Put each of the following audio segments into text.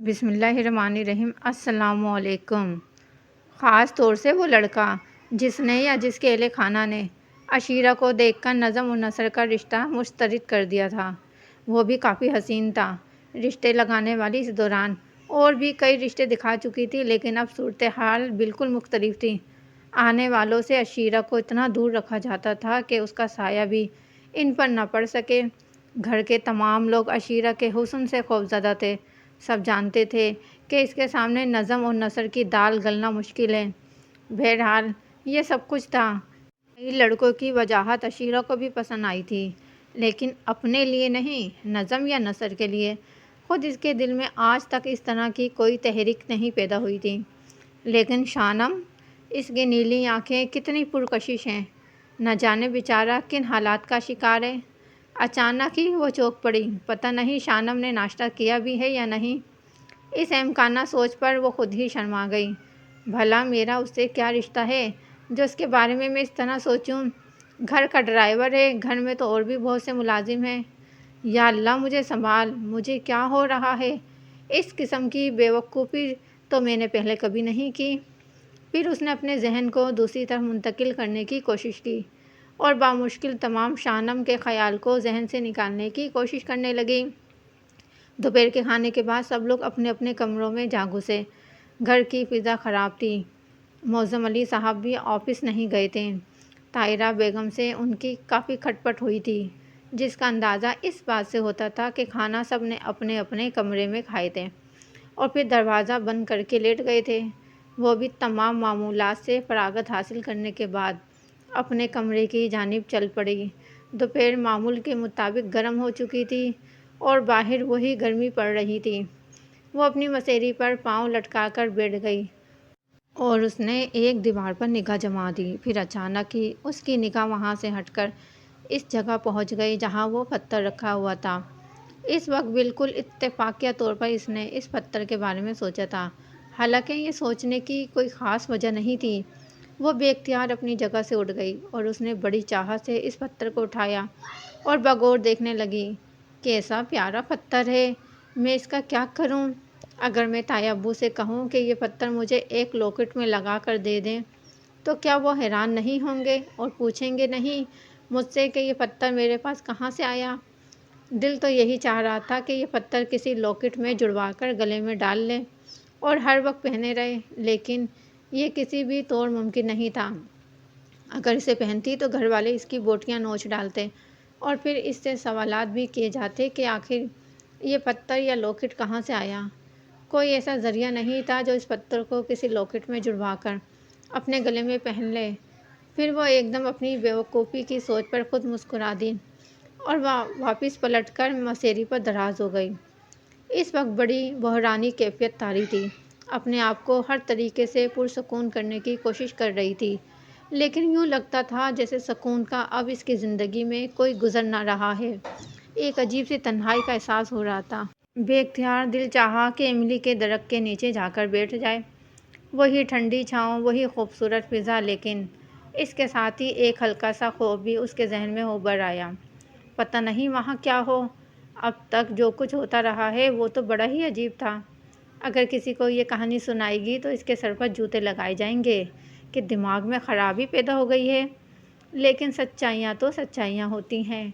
بسم اللہ الرحمن الرحیم۔ السلام علیکم۔ خاص طور سے وہ لڑکا جس نے یا جس کے اہل خانہ نے عشیرہ کو دیکھ کر نظم و نثر کا رشتہ مسترد کر دیا تھا، وہ بھی کافی حسین تھا۔ رشتے لگانے والی اس دوران اور بھی کئی رشتے دکھا چکی تھی، لیکن اب صورتحال بالکل مختلف تھی۔ آنے والوں سے عشیرہ کو اتنا دور رکھا جاتا تھا کہ اس کا سایہ بھی ان پر نہ پڑ سکے۔ گھر کے تمام لوگ عشیرہ کے حسن سے خوفزدہ تھے۔ سب جانتے تھے کہ اس کے سامنے نظم اور نثر کی دال گلنا مشکل ہے۔ بہرحال یہ سب کچھ تھا۔ کئی لڑکوں کی وجاہت عشیرہ کو بھی پسند آئی تھی، لیکن اپنے لیے نہیں، نظم یا نثر کے لیے۔ خود اس کے دل میں آج تک اس طرح کی کوئی تحریک نہیں پیدا ہوئی تھی۔ لیکن شانم، اس کی نیلی آنکھیں کتنی پرکشش ہیں، نہ جانے بیچارہ کن حالات کا شکار ہے۔ اچانک ہی وہ چونک پڑی، پتہ نہیں شانم نے ناشتہ کیا بھی ہے یا نہیں۔ اس احمقانہ سوچ پر وہ خود ہی شرما گئی۔ بھلا میرا اس سے کیا رشتہ ہے جو اس کے بارے میں اس طرح سوچوں؟ گھر کا ڈرائیور ہے، گھر میں تو اور بھی بہت سے ملازم ہیں۔ یا اللہ مجھے سنبھال، مجھے کیا ہو رہا ہے؟ اس قسم کی بیوقوفی تو میں نے پہلے کبھی نہیں کی۔ پھر اس نے اپنے ذہن کو دوسری طرف منتقل کرنے کی کوشش کی اور بامشکل تمام شانم کے خیال کو ذہن سے نکالنے کی کوشش کرنے لگی۔ دوپہر کے کھانے کے بعد سب لوگ اپنے اپنے کمروں میں جا گھسے۔ گھر کی فضا خراب تھی۔ معظم علی صاحب بھی آفس نہیں گئے تھے۔ طاہرہ بیگم سے ان کی کافی کھٹ پٹ ہوئی تھی، جس کا اندازہ اس بات سے ہوتا تھا کہ کھانا سب نے اپنے اپنے کمرے میں کھائے تھے اور پھر دروازہ بند کر کے لیٹ گئے تھے۔ وہ بھی تمام معمولات سے فراغت حاصل کرنے کے بعد اپنے کمرے کی جانب چل پڑی۔ دوپہر معمول کے مطابق گرم ہو چکی تھی اور باہر وہی گرمی پڑ رہی تھی۔ وہ اپنی مسیری پر پاؤں لٹکا کر بیٹھ گئی اور اس نے ایک دیوار پر نگاہ جما دی۔ پھر اچانک ہی اس کی نگاہ وہاں سے ہٹ کر اس جگہ پہنچ گئی جہاں وہ پتھر رکھا ہوا تھا۔ اس وقت بالکل اتفاقیہ طور پر اس نے اس پتھر کے بارے میں سوچا تھا، حالانکہ یہ سوچنے کی کوئی خاص وجہ نہیں تھی۔ وہ بے اختیار اپنی جگہ سے اٹھ گئی اور اس نے بڑی چاہت سے اس پتھر کو اٹھایا اور بغور دیکھنے لگی۔ کیسا پیارا پتھر ہے، میں اس کا کیا کروں؟ اگر میں تایا ابو سے کہوں کہ یہ پتھر مجھے ایک لاکٹ میں لگا کر دے دیں تو کیا وہ حیران نہیں ہوں گے اور پوچھیں گے نہیں مجھ سے کہ یہ پتھر میرے پاس کہاں سے آیا؟ دل تو یہی چاہ رہا تھا کہ یہ پتھر کسی لاکٹ میں جڑوا کر گلے میں ڈال لے اور ہر وقت پہنے رہے، لیکن یہ کسی بھی طور ممکن نہیں تھا۔ اگر اسے پہنتی تو گھر والے اس کی بوٹیاں نوچ ڈالتے اور پھر اس سے سوالات بھی کیے جاتے کہ آخر یہ پتھر یا لاکٹ کہاں سے آیا۔ کوئی ایسا ذریعہ نہیں تھا جو اس پتھر کو کسی لاکٹ میں جڑوا کر اپنے گلے میں پہن لے۔ پھر وہ ایک دم اپنی بیوقوفی کی سوچ پر خود مسکرا دی اور واپس پلٹ کر مسیری پر دراز ہو گئی۔ اس وقت بڑی بحرانی کیفیت طاری تھی۔ اپنے آپ کو ہر طریقے سے پرسکون کرنے کی کوشش کر رہی تھی، لیکن یوں لگتا تھا جیسے سکون کا اب اس کی زندگی میں کوئی گزر نہ رہا ہے۔ ایک عجیب سی تنہائی کا احساس ہو رہا تھا۔ بے اختیار دل چاہا کہ املی کے درخت کے نیچے جا کر بیٹھ جائے۔ وہی ٹھنڈی چھاؤں، وہی خوبصورت فضا، لیکن اس کے ساتھ ہی ایک ہلکا سا خوف بھی اس کے ذہن میں ابھر آیا۔ پتہ نہیں وہاں کیا ہو؟ اب تک جو کچھ ہوتا رہا ہے وہ تو بڑا ہی عجیب تھا۔ اگر کسی کو یہ کہانی سنائے گی تو اس کے سر پر جوتے لگائے جائیں گے کہ دماغ میں خرابی پیدا ہو گئی ہے۔ لیکن سچائیاں تو سچائیاں ہوتی ہیں۔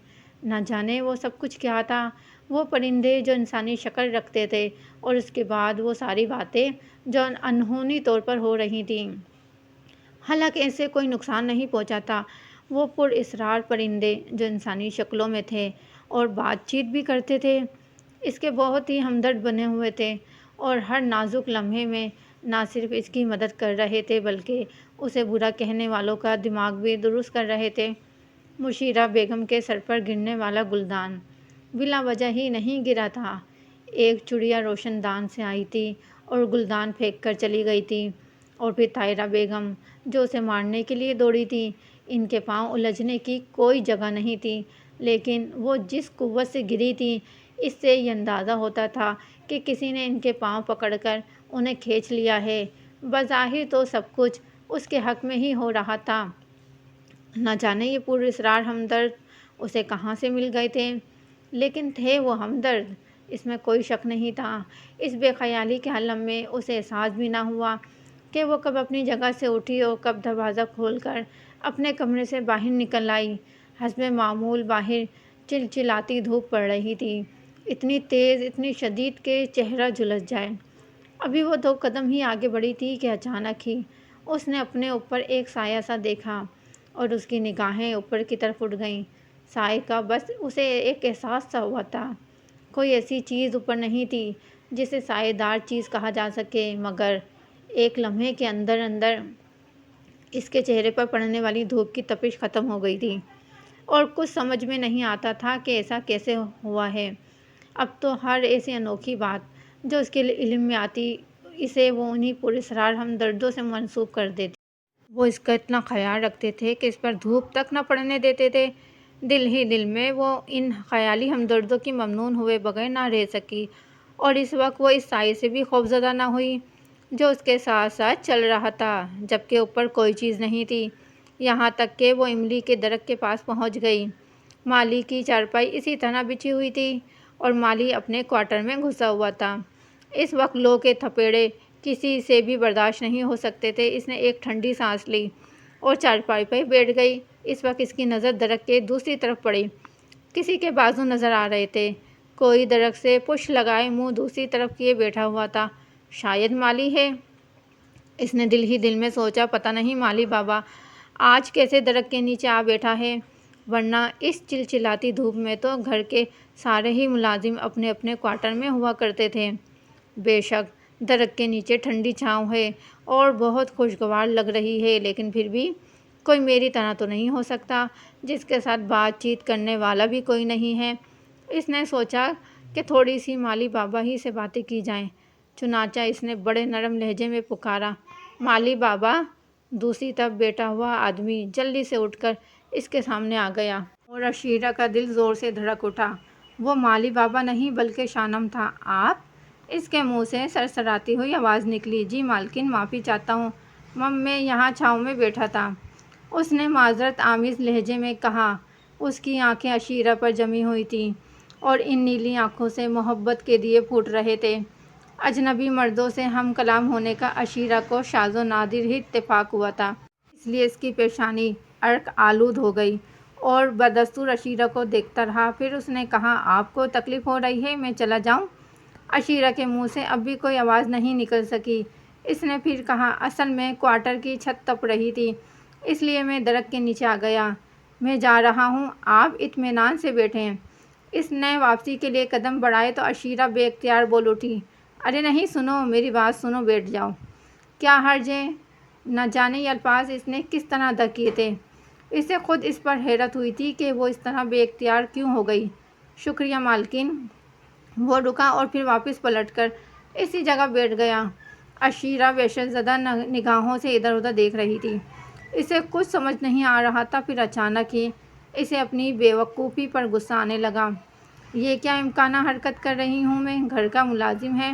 نہ جانے وہ سب کچھ کیا تھا، وہ پرندے جو انسانی شکل رکھتے تھے اور اس کے بعد وہ ساری باتیں جو انہونی طور پر ہو رہی تھیں، حالانکہ اسے کوئی نقصان نہیں پہنچا تھا۔ وہ پر اسرار پرندے جو انسانی شکلوں میں تھے اور بات چیت بھی کرتے تھے، اس کے بہت ہی ہمدرد بنے ہوئے تھے اور ہر نازک لمحے میں نہ صرف اس کی مدد کر رہے تھے بلکہ اسے برا کہنے والوں کا دماغ بھی درست کر رہے تھے۔ مشیرہ بیگم کے سر پر گرنے والا گلدان بلا وجہ ہی نہیں گرا تھا۔ ایک چڑیا روشن دان سے آئی تھی اور گلدان پھینک کر چلی گئی تھی، اور پھر طاہرہ بیگم جو اسے مارنے کے لیے دوڑی تھی۔ ان کے پاؤں الجھنے کی کوئی جگہ نہیں تھی، لیکن وہ جس قوت سے گری تھی اس سے یہ اندازہ ہوتا تھا کہ کسی نے ان کے پاؤں پکڑ کر انہیں کھینچ لیا ہے۔ بظاہر تو سب کچھ اس کے حق میں ہی ہو رہا تھا۔ نہ جانے یہ پر اسرار ہمدرد اسے کہاں سے مل گئے تھے، لیکن تھے وہ ہمدرد۔ اس میں کوئی شک نہیں تھا۔ اس بے خیالی کے عالم میں اسے احساس بھی نہ ہوا کہ وہ کب اپنی جگہ سے اٹھی اور کب دروازہ کھول کر اپنے کمرے سے باہر نکل آئی۔ حسب معمول باہر چلچلاتی دھوپ پڑ رہی تھی، اتنی تیز، اتنی شدید کہ چہرہ جھلس جائے۔ ابھی وہ 2 قدم ہی آگے بڑھی تھی کہ اچانک ہی اس نے اپنے اوپر ایک سایہ سا دیکھا اور اس کی نگاہیں اوپر کی طرف اٹھ گئیں۔ سائے کا بس اسے ایک احساس سا ہوا تھا۔ کوئی ایسی چیز اوپر نہیں تھی جسے سائے دار چیز کہا جا سکے، مگر ایک لمحے کے اندر اندر اس کے چہرے پر پڑنے والی دھوپ کی تپش ختم ہو گئی تھی اور کچھ سمجھ میں نہیں آتا تھا کہ ایسا کیسے ہوا ہے۔ اب تو ہر ایسی انوکھی بات جو اس کے علم میں آتی، اسے وہ انہی پراسرار ہمدردوں سے منسوب کر دیتے۔ وہ اس کا اتنا خیال رکھتے تھے کہ اس پر دھوپ تک نہ پڑنے دیتے تھے۔ دل ہی دل میں وہ ان خیالی ہمدردوں کی ممنون ہوئے بغیر نہ رہ سکی، اور اس وقت وہ اس سائے سے بھی خوفزدہ نہ ہوئی جو اس کے ساتھ ساتھ چل رہا تھا، جبکہ اوپر کوئی چیز نہیں تھی۔ یہاں تک کہ وہ املی کے درخت کے پاس پہنچ گئی۔ مالی کی چارپائی اسی طرح بچھی ہوئی تھی اور مالی اپنے کوارٹر میں گھسا ہوا تھا۔ اس وقت لو کے تھپیڑے کسی سے بھی برداشت نہیں ہو سکتے تھے۔ اس نے ایک ٹھنڈی سانس لی اور چارپائی پر بیٹھ گئی۔ اس وقت اس کی نظر درخت کے دوسری طرف پڑی۔ کسی کے بازو نظر آ رہے تھے۔ کوئی درخت سے پشت لگائے منہ دوسری طرف کیے بیٹھا ہوا تھا۔ شاید مالی ہے، اس نے دل ہی دل میں سوچا۔ پتہ نہیں مالی بابا آج کیسے درخت کے نیچے آ بیٹھا ہے، ورنہ اس چلچلاتی دھوپ میں تو گھر کے سارے ہی ملازم اپنے اپنے کوارٹر میں ہوا کرتے تھے۔ بے شک درخت کے نیچے ٹھنڈی چھاؤں ہے اور بہت خوشگوار لگ رہی ہے، لیکن پھر بھی کوئی میری طرح تو نہیں ہو سکتا جس کے ساتھ بات چیت کرنے والا بھی کوئی نہیں ہے۔ اس نے سوچا کہ تھوڑی سی مالی بابا ہی سے باتیں کی جائیں۔ چنانچہ اس نے بڑے نرم لہجے میں پکارا، مالی بابا! دوسری طرف بیٹھا ہوا آدمی جلدی سے اٹھ کر اس کے سامنے آ گیا اور عشیرہ کا دل زور سے دھڑک اٹھا۔ وہ مالی بابا نہیں بلکہ شانم تھا۔ آپ؟ اس کے منہ سے سرسراتی ہوئی آواز نکلی۔ جی مالکن، معافی چاہتا ہوں، میں یہاں چھاؤں میں بیٹھا تھا، اس نے معذرت آمیز لہجے میں کہا۔ اس کی آنکھیں عشیرہ پر جمی ہوئی تھیں اور ان نیلی آنکھوں سے محبت کے دیے پھوٹ رہے تھے۔ اجنبی مردوں سے ہم کلام ہونے کا عشیرہ کو شاذ و نادر ہی اتفاق ہوا تھا، اس لیے اس کی پیشانی عرق آلود ہو گئی اور بدستور عشیرہ کو دیکھتا رہا۔ پھر اس نے کہا، آپ کو تکلیف ہو رہی ہے، میں چلا جاؤں؟ عشیرہ کے منہ سے اب بھی کوئی آواز نہیں نکل سکی۔ اس نے پھر کہا، اصل میں کوارٹر کی چھت تپ رہی تھی، اس لیے میں درخت کے نیچے آ گیا۔ میں جا رہا ہوں، آپ اطمینان سے بیٹھیں۔ اس نے واپسی کے لیے قدم بڑھائے تو عشیرہ بے اختیار بول اٹھی، ارے نہیں، سنو میری بات سنو، بیٹھ جاؤ۔ کیا حرج ہے؟ نہ جانے یہ الفاظ اس نے کس طرح ادا کیے تھے۔ اسے خود اس پر حیرت ہوئی تھی کہ وہ اس طرح بے اختیار کیوں ہو گئی۔ شکریہ مالکن۔ وہ رکا اور پھر واپس پلٹ کر اسی جگہ بیٹھ گیا۔ عشیرہ وحشت زدہ نگاہوں سے ادھر ادھر دیکھ رہی تھی۔ اسے کچھ سمجھ نہیں آ رہا تھا۔ پھر اچانک ہی اسے اپنی بے وقوفی پر غصہ آنے لگا۔ یہ کیا امکانہ حرکت کر رہی ہوں میں، گھر کا ملازم ہے،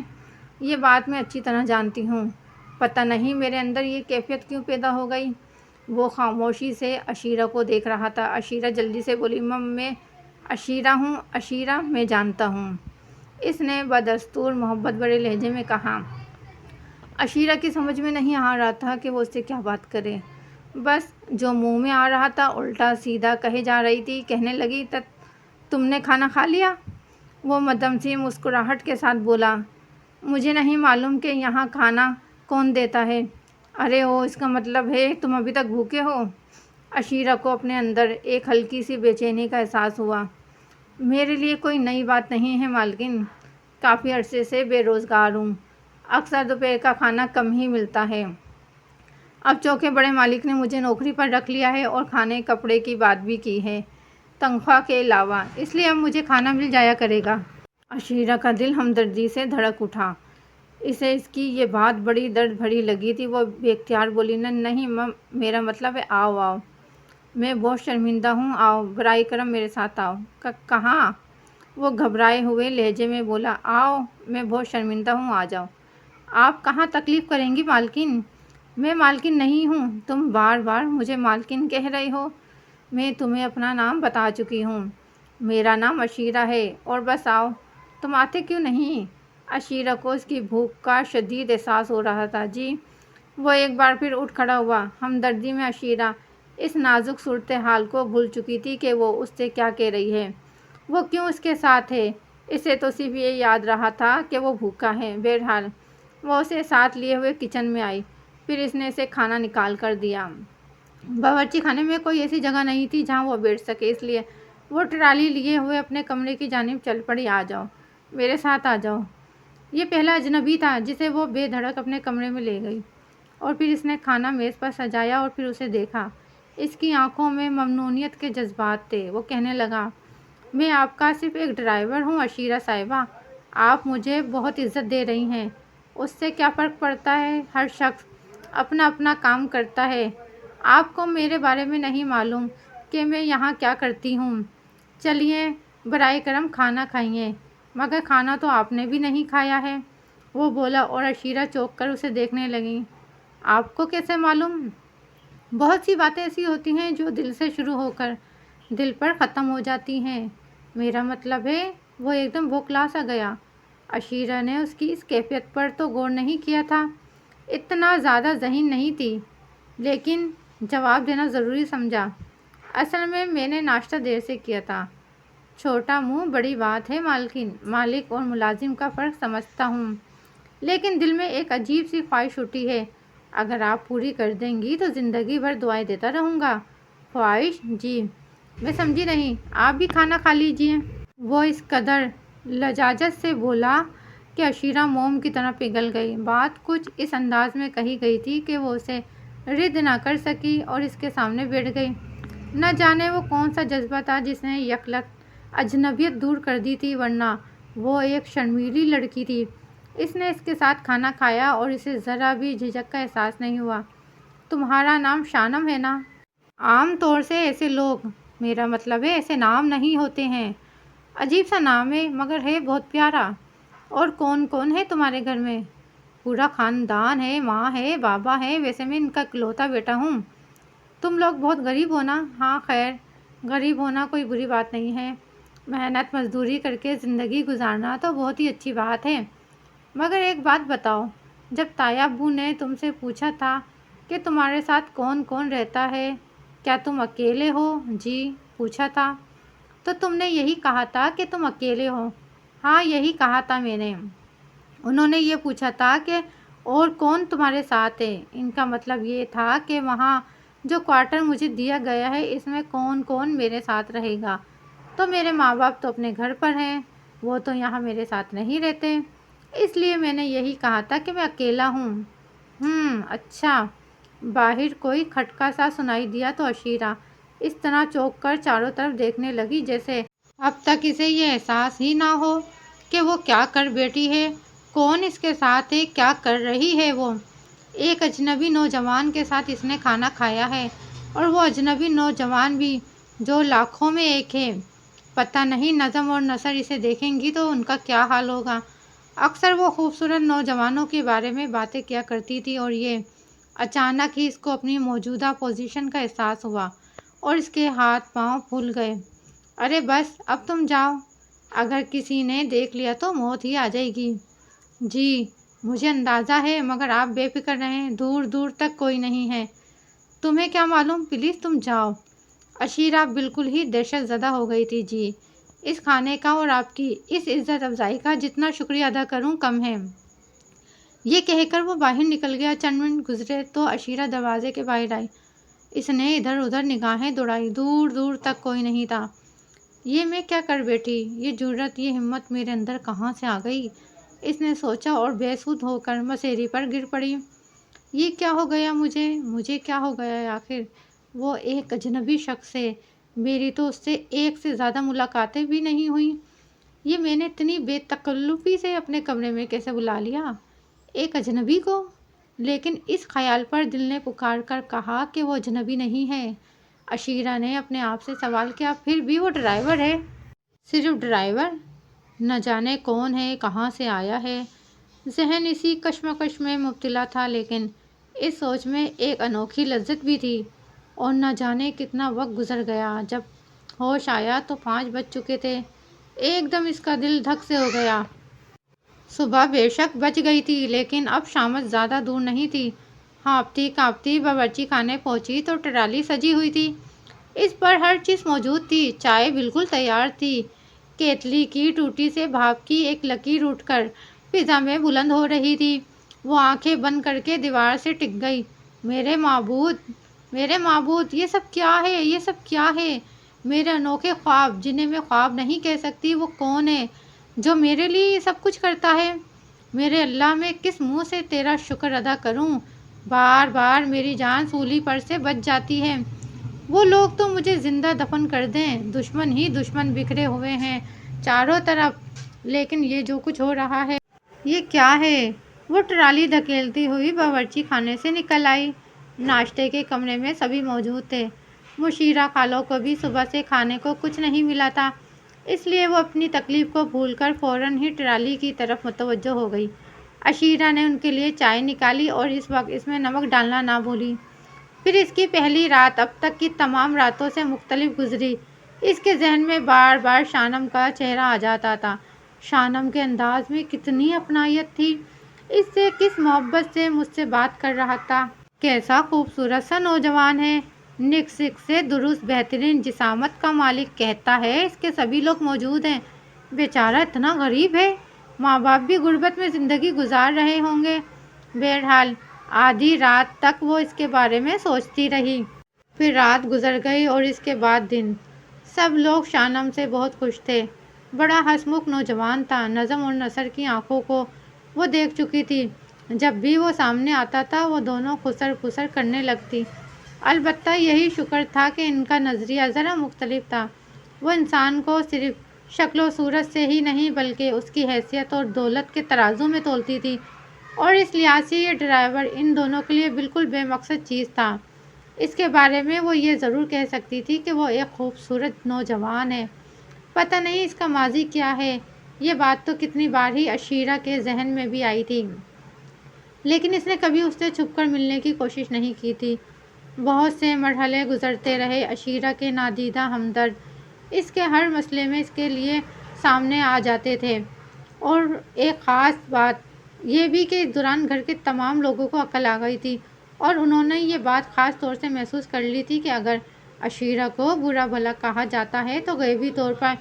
یہ بات میں اچھی طرح جانتی ہوں، پتہ نہیں میرے اندر یہ کیفیت کیوں پیدا ہو گئی۔ وہ خاموشی سے عشیرہ کو دیکھ رہا تھا۔ عشیرہ جلدی سے بولی، میں عشیرہ ہوں، عشیرہ، میں جانتا ہوں، اس نے بدستور محبت بھرے لہجے میں کہا۔ عشیرہ کی سمجھ میں نہیں آ رہا تھا کہ وہ اس سے کیا بات کرے۔ بس جو منہ میں آ رہا تھا الٹا سیدھا کہے جا رہی تھی۔ کہنے لگی، تم نے کھانا کھا لیا؟ وہ مدھم سی مسکراہٹ کے ساتھ بولا، مجھے نہیں معلوم کہ یہاں کھانا کون دیتا ہے۔ ارے او، اس کا مطلب ہے تم ابھی تک بھوکے ہو۔ عشیرہ کو اپنے اندر ایک ہلکی سی بے چینی کا احساس ہوا۔ میرے لیے کوئی نئی بات نہیں ہے مالکن، کافی عرصے سے بے روزگار ہوں، اکثر دوپہر کا کھانا کم ہی ملتا ہے۔ اب چونکہ بڑے مالک نے مجھے نوکری پر رکھ لیا ہے اور کھانے کپڑے کی بات بھی کی ہے تنخواہ کے علاوہ، اس لیے اب مجھے کھانا مل جایا کرے گا۔ عشیرہ کا دل ہمدردی سے دھڑک اٹھا۔ اسے اس کی یہ بات بڑی درد بھری لگی تھی۔ وہ بے اختیار بولی، نہیں، میرا مطلب ہے آؤ آؤ، میں بہت شرمندہ ہوں، آؤ، برائے کرم میرے ساتھ آؤ۔ کہاں؟ وہ گھبرائے ہوئے لہجے میں بولا، آؤ، میں بہت شرمندہ ہوں، آ جاؤ۔ آپ کہاں تکلیف کریں گی مالکن؟ میں مالکن نہیں ہوں، تم بار بار مجھے مالکن کہہ رہے ہو۔ میں تمہیں اپنا نام بتا چکی ہوں، میرا نام عشیرہ ہے، اور بس آؤ، تم آتے کیوں نہیں؟ عشیرہ کو اس کی بھوک کا شدید احساس ہو رہا تھا۔ جی۔ وہ ایک بار پھر اٹھ کھڑا ہوا۔ ہمدردی میں عشیرہ اس نازک صورتحال کو بھول چکی تھی کہ وہ اس سے کیا کہہ رہی ہے، وہ کیوں اس کے ساتھ ہے۔ اسے تو صرف یہ یاد رہا تھا کہ وہ بھوکا ہے۔ بہرحال وہ اسے ساتھ لیے ہوئے کچن میں آئی، پھر اس نے اسے کھانا نکال کر دیا۔ باورچی خانے میں کوئی ایسی جگہ نہیں تھی جہاں وہ بیٹھ سکے، اس لیے وہ ٹرالی لیے ہوئے اپنے کمرے کی جانب چل پڑی۔ آ جاؤ، میرے ساتھ آ جاؤ۔ یہ پہلا اجنبی تھا جسے وہ بے دھڑک اپنے کمرے میں لے گئی، اور پھر اس نے کھانا میز پر سجایا اور پھر اسے دیکھا۔ اس کی آنکھوں میں ممنونیت کے جذبات تھے۔ وہ کہنے لگا، میں آپ کا صرف ایک ڈرائیور ہوں عشیرہ صاحبہ، آپ مجھے بہت عزت دے رہی ہیں، اس سے کیا فرق پڑتا ہے، ہر شخص اپنا اپنا کام کرتا ہے۔ آپ کو میرے بارے میں نہیں معلوم کہ میں یہاں کیا کرتی ہوں۔ چلیے برائے کرم کھانا کھائیے۔ مگر کھانا تو آپ نے بھی نہیں کھایا ہے، وہ بولا، اور عشیرہ چونک کر اسے دیکھنے لگی۔ آپ کو کیسے معلوم؟ بہت سی باتیں ایسی ہوتی ہیں جو دل سے شروع ہو کر دل پر ختم ہو جاتی ہیں۔ میرا مطلب ہے، وہ ایک دم بوکھلا سا گیا۔ عشیرہ نے اس کی اس کیفیت پر تو غور نہیں کیا تھا، اتنا زیادہ ذہین نہیں تھی، لیکن جواب دینا ضروری سمجھا۔ اصل میں نے ناشتہ دیر سے کیا تھا۔ چھوٹا منہ بڑی بات ہے مالکن، مالک اور ملازم کا فرق سمجھتا ہوں، لیکن دل میں ایک عجیب سی خواہش اٹھی ہے، اگر آپ پوری کر دیں گی تو زندگی بھر دعائیں دیتا رہوں گا۔ خواہش؟ جی، میں سمجھی نہیں، آپ بھی کھانا کھا لیجئے۔ وہ اس قدر لجاجت سے بولا کہ عشیرہ موم کی طرح پگھل گئی۔ بات کچھ اس انداز میں کہی گئی تھی کہ وہ اسے رد نہ کر سکی اور اس کے سامنے بیٹھ گئی۔ نہ جانے وہ کون سا جذبہ تھا جس نے یکلخت اجنبیت دور کر دی تھی، ورنہ وہ ایک شرمیلی لڑکی تھی۔ اس نے اس کے ساتھ کھانا کھایا اور اسے ذرا بھی جھجک کا احساس نہیں ہوا۔ تمہارا نام شانم ہے نا؟ عام طور سے ایسے لوگ، میرا مطلب ہے ایسے نام نہیں ہوتے ہیں۔ عجیب سا نام ہے، مگر ہے بہت پیارا۔ اور کون کون ہے تمہارے گھر میں؟ پورا خاندان ہے، ماں ہے، بابا ہے، ویسے میں ان کا اکلوتا بیٹا ہوں۔ تم لوگ بہت غریب ہو نا؟ ہاں خیر، غریب ہونا کوئی بری بات نہیں ہے، محنت مزدوری کر کے زندگی گزارنا تو بہت ہی اچھی بات ہے۔ مگر ایک بات بتاؤ، جب تایا ابو نے تم سے پوچھا تھا کہ تمہارے ساتھ کون کون رہتا ہے، کیا تم اکیلے ہو؟ جی، پوچھا تھا۔ تو تم نے یہی کہا تھا کہ تم اکیلے ہو؟ ہاں، یہی کہا تھا میں نے۔ انہوں نے یہ پوچھا تھا کہ اور کون تمہارے ساتھ ہے؟ ان کا مطلب یہ تھا کہ وہاں جو کوارٹر مجھے دیا گیا ہے اس میں کون کون میرے ساتھ رہے گا؟ تو میرے ماں باپ تو اپنے گھر پر ہیں، وہ تو یہاں میرے ساتھ نہیں رہتے، اس لیے میں نے یہی کہا تھا کہ میں اکیلا ہوں۔ اچھا۔ باہر کوئی کھٹکا سا سنائی دیا تو عشیرہ اس طرح چونک کر چاروں طرف دیکھنے لگی جیسے اب تک اسے یہ احساس ہی نہ ہو کہ وہ کیا کر بیٹھی ہے، کون اس کے ساتھ ہے، کیا کر رہی ہے وہ۔ ایک اجنبی نوجوان کے ساتھ اس نے کھانا کھایا ہے، اور وہ اجنبی نوجوان بھی جو لاکھوں میں ایک ہے۔ پتہ نہیں نظم اور نثر اسے دیکھیں گی تو ان کا کیا حال ہوگا۔ اکثر وہ خوبصورت نوجوانوں کے بارے میں باتیں کیا کرتی تھی، اور یہ اچانک ہی اس کو اپنی موجودہ پوزیشن کا احساس ہوا اور اس کے ہاتھ پاؤں پھول گئے۔ ارے بس اب تم جاؤ، اگر کسی نے دیکھ لیا تو موت ہی آ جائے گی۔ جی مجھے اندازہ ہے، مگر آپ بے فکر رہیں، دور دور تک کوئی نہیں ہے۔ تمہیں کیا معلوم، پلیز تم جاؤ۔ عشیرہ بالکل ہی دہشت زدہ ہو گئی تھی۔ جی، اس کھانے کا اور آپ کی اس عزت افزائی کا جتنا شکریہ ادا کروں کم ہے۔ یہ کہہ کر وہ باہر نکل گیا۔ چند منٹ گزرے تو عشیرہ دروازے کے باہر آئی۔ اس نے ادھر ادھر نگاہیں دوڑائی، دور دور تک کوئی نہیں تھا۔ یہ میں کیا کر بیٹھی، یہ جرأت، یہ ہمت میرے اندر کہاں سے آ گئی، اس نے سوچا، اور بے سود ہو کر مسیری پر گر پڑی۔ یہ کیا ہو گیا مجھے کیا ہو گیا ہے آخر؟ وہ ایک اجنبی شخص ہے، میری تو اس سے ایک سے زیادہ ملاقاتیں بھی نہیں ہوئیں، یہ میں نے اتنی بے تکلفی سے اپنے کمرے میں کیسے بلا لیا ایک اجنبی کو؟ لیکن اس خیال پر دل نے پکار کر کہا کہ وہ اجنبی نہیں ہے۔ عشیرہ نے اپنے آپ سے سوال کیا، پھر بھی وہ ڈرائیور ہے۔ صرف ڈرائیور؟ نہ جانے کون ہے، کہاں سے آیا ہے۔ ذہن اسی کشمکش میں مبتلا تھا، لیکن اس سوچ میں ایک انوکھی لذت بھی تھی۔ اور نہ جانے کتنا وقت گزر گیا، جب ہوش آیا تو 5 بج چکے تھے۔ ایک دم اس کا دل دھک سے ہو گیا۔ صبح بے شک بچ گئی تھی، لیکن اب شامت زیادہ دور نہیں تھی۔ ہانپتی کانپتی باورچی خانے پہنچی تو ٹرالی سجی ہوئی تھی۔ اس پر ہر چیز موجود تھی۔ چائے بالکل تیار تھی۔ کیتلی کی ٹوٹی سے بھاپ کی ایک لکیر اٹھ کر فضا میں بلند ہو رہی تھی۔ وہ آنکھیں بند کر کے دیوار سے ٹک گئی۔ میرے معبود، میرے معبود، یہ سب کیا ہے؟ یہ سب کیا ہے؟ میرے انوکھے خواب، جنہیں میں خواب نہیں کہہ سکتی، وہ کون ہے جو میرے لیے یہ سب کچھ کرتا ہے؟ میرے اللہ، میں کس منہ سے تیرا شکر ادا کروں؟ بار بار میری جان سولی پر سے بچ جاتی ہے۔ وہ لوگ تو مجھے زندہ دفن کر دیں، دشمن ہی دشمن بکھرے ہوئے ہیں چاروں طرف، لیکن یہ جو کچھ ہو رہا ہے یہ کیا ہے؟ وہ ٹرالی دھکیلتی ہوئی باورچی خانے سے نکل آئی۔ ناشتے کے کمرے میں سبھی موجود تھے۔ مشیرہ خالو کو بھی صبح سے کھانے کو کچھ نہیں ملا تھا، اس لیے وہ اپنی تکلیف کو بھول کر فوراً ہی ٹرالی کی طرف متوجہ ہو گئی۔ عشیرہ نے ان کے لیے چائے نکالی اور اس وقت اس میں نمک ڈالنا نہ بھولی۔ پھر اس کی پہلی رات اب تک کی تمام راتوں سے مختلف گزری۔ اس کے ذہن میں بار بار شانم کا چہرہ آ جاتا تھا۔ شانم کے انداز میں کتنی اپنائیت تھی، اس سے کس محبت سے مجھ سے بات کر رہا تھا۔ کیسا خوبصورت سا نوجوان ہے، نک سک سے درست، بہترین جسامت کا مالک، کہتا ہے اس کے سبھی لوگ موجود ہیں۔ بیچارہ اتنا غریب ہے، ماں باپ بھی غربت میں زندگی گزار رہے ہوں گے۔ بہرحال آدھی رات تک وہ اس کے بارے میں سوچتی رہی۔ پھر رات گزر گئی اور اس کے بعد دن۔ سب لوگ شانم سے بہت خوش تھے۔ بڑا ہنسمکھ نوجوان تھا۔ نظم اور نثر کی آنکھوں کو وہ دیکھ چکی تھی۔ جب بھی وہ سامنے آتا تھا وہ دونوں خسر پسر کرنے لگتی۔ البتہ یہی شکر تھا کہ ان کا نظریہ ذرا مختلف تھا۔ وہ انسان کو صرف شکل و صورت سے ہی نہیں بلکہ اس کی حیثیت اور دولت کے ترازو میں تولتی تھی، اور اس لحاظ سے یہ ڈرائیور ان دونوں کے لیے بالکل بے مقصد چیز تھا۔ اس کے بارے میں وہ یہ ضرور کہہ سکتی تھی کہ وہ ایک خوبصورت نوجوان ہے۔ پتہ نہیں اس کا ماضی کیا ہے۔ یہ بات تو کتنی بار ہی عشیرہ کے ذہن میں بھی آئی تھی، لیکن اس نے کبھی اس سے چھپ کر ملنے کی کوشش نہیں کی تھی۔ بہت سے مرحلے گزرتے رہے۔ عشیرہ کے نادیدہ ہمدرد اس کے ہر مسئلے میں اس کے لیے سامنے آ جاتے تھے، اور ایک خاص بات یہ بھی کہ اس دوران گھر کے تمام لوگوں کو عقل آ گئی تھی، اور انہوں نے یہ بات خاص طور سے محسوس کر لی تھی کہ اگر عشیرہ کو برا بھلا کہا جاتا ہے تو غیبی طور پر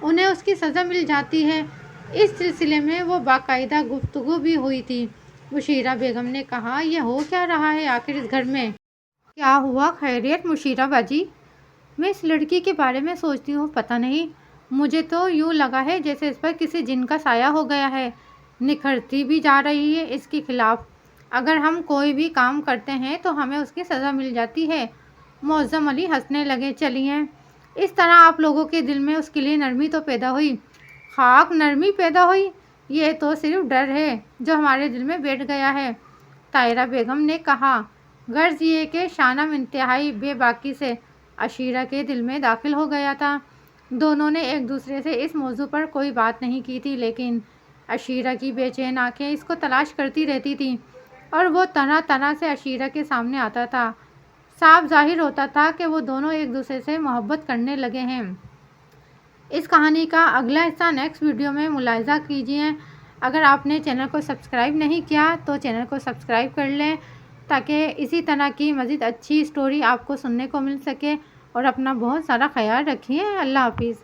انہیں اس کی سزا مل جاتی ہے۔ اس سلسلے میں وہ باقاعدہ گفتگو بھی ہوئی تھی۔ مشیرہ بیگم نے کہا، یہ ہو کیا رہا ہے آخر اس گھر میں؟ کیا ہوا؟ خیریت مشیرہ باجی؟ میں اس لڑکی کے بارے میں سوچتی ہوں، پتہ نہیں، مجھے تو یوں لگا ہے جیسے اس پر کسی جن کا سایہ ہو گیا ہے۔ نکھرتی بھی جا رہی ہے اس کے خلاف۔ اگر ہم کوئی بھی کام کرتے ہیں تو ہمیں اس کی سزا مل جاتی ہے۔ معظم علی ہنسنے لگے۔ چلیے، اس طرح آپ لوگوں کے دل میں اس کے لیے نرمی تو پیدا ہوئی۔ خاک، نرمی پیدا ہوئی؟ یہ تو صرف ڈر ہے جو ہمارے دل میں بیٹھ گیا ہے، طاہرہ بیگم نے کہا۔ غرض یہ کہ شانم انتہائی بے باکی سے عشیرہ کے دل میں داخل ہو گیا تھا۔ دونوں نے ایک دوسرے سے اس موضوع پر کوئی بات نہیں کی تھی، لیکن عشیرہ کی بے چین آنکھیں اس کو تلاش کرتی رہتی تھیں، اور وہ طرح طرح سے عشیرہ کے سامنے آتا تھا۔ صاف ظاہر ہوتا تھا کہ وہ دونوں ایک دوسرے سے محبت کرنے لگے ہیں۔ اس کہانی کا اگلا حصہ نیکسٹ ویڈیو میں ملاحظہ کیجیے۔ اگر آپ نے چینل کو سبسکرائب نہیں کیا تو چینل کو سبسکرائب کر لیں تاکہ اسی طرح کی مزید اچھی سٹوری آپ کو سننے کو مل سکے، اور اپنا بہت سارا خیال رکھیے۔ اللہ حافظ۔